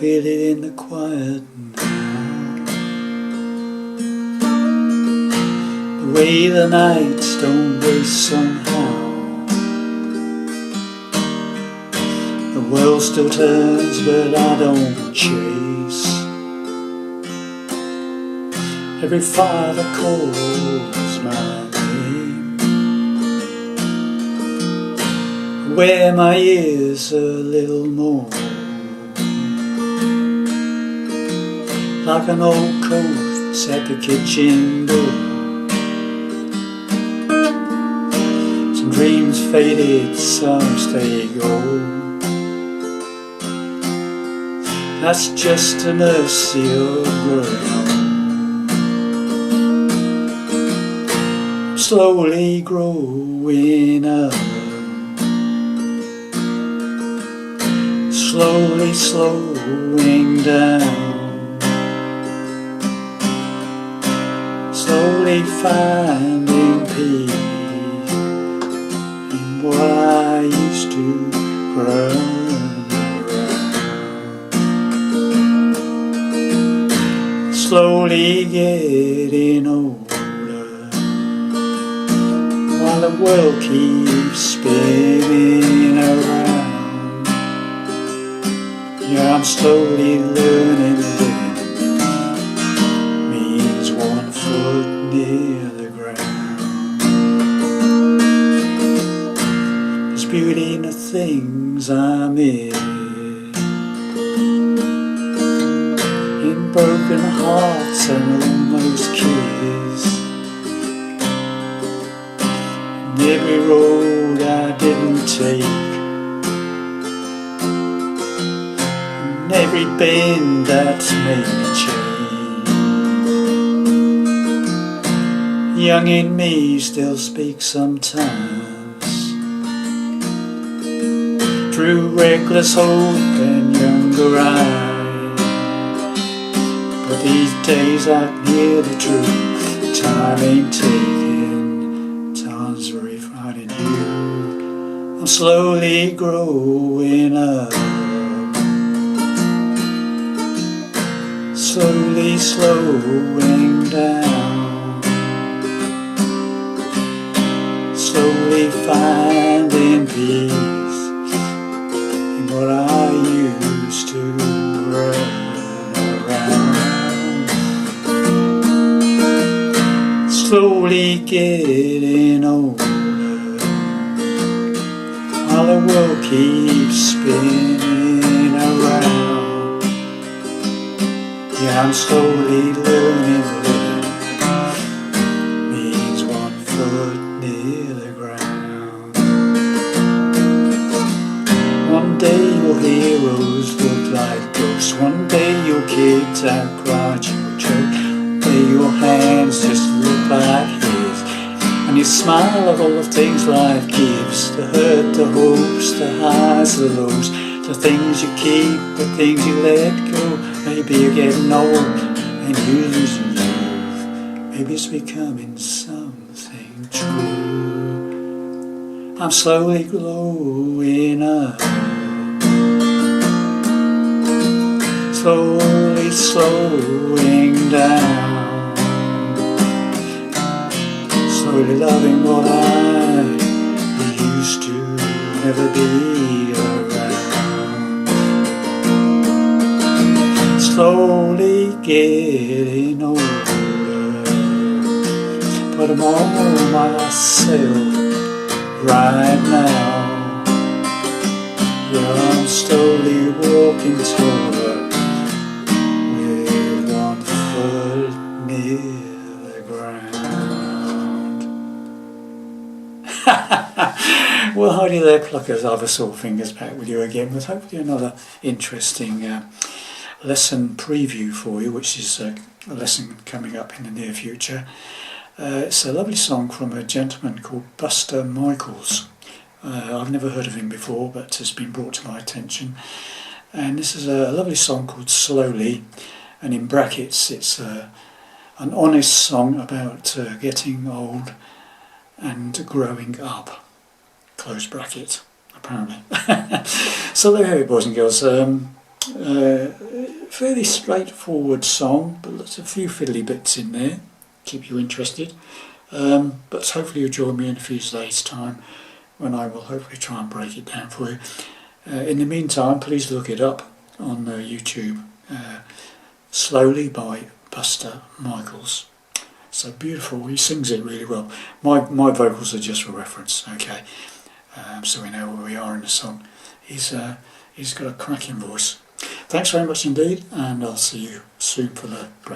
feel it in the quiet now. The way the nights don't waste somehow. The world still turns but I don't chase. Every fire that calls my name, wear my ears a little more, like an old coat that's at the kitchen door. Some dreams faded, some stay gold. That's just the mercy of growing old. Slowly growing up, slowly slowing down, slowly finding peace in what I used to run around. Slowly getting older, while the world keeps spinning around. Yeah, I'm slowly learning that means 1 foot near the ground. There's beauty in the things I miss, in broken hearts and almost kissed. Every road I didn't take, and every bend that's made me change. Young in me still speaks sometimes, through reckless hope and younger eyes. But these days I can hear the truth, time ain't taking, time's very finding you. I'm slowly growing up, slowly slowing down, slowly finding peace in what I used to run around. Slowly getting older, while the world keeps spinning around. Yeah, I'm slowly learning that means 1 foot near the ground. One day your heroes look like ghosts, one day your kids have cried you a joke, one day your hands just look like his, and you smile at all the things life gives, the hurt, the hopes, the highs, the lows, the things you keep, the things you let go. Maybe you're getting old and you're losing youth, maybe it's becoming something true. I'm slowly growing up, slowly slowing down, slowly loving what I used to never be around. Slowly getting older, but I'm all myself right now. Yeah, I'm slowly walking taller, with 1 foot near the ground. Well, howdy there, pluckers. Other Soul Fingers back with you again with hopefully another interesting lesson preview for you, which is a lesson coming up in the near future. It's a lovely song from a gentleman called Buster Michaels. I've never heard of him before, but it's been brought to my attention. And this is a lovely song called Slowly, and in brackets it's an honest song about getting old and growing up, close bracket, apparently. So there you have it, boys and girls. fairly straightforward song, but there's a few fiddly bits in there, keep you interested. But hopefully you'll join me in a few days' time when I will hopefully try and break it down for you. In the meantime, please look it up on YouTube. Slowly by Buster Michaels. So beautiful, he sings it really well. My vocals are just for reference, okay, so we know where we are in the song. He's got a cracking voice. Thanks very much indeed, and I'll see you soon for the break.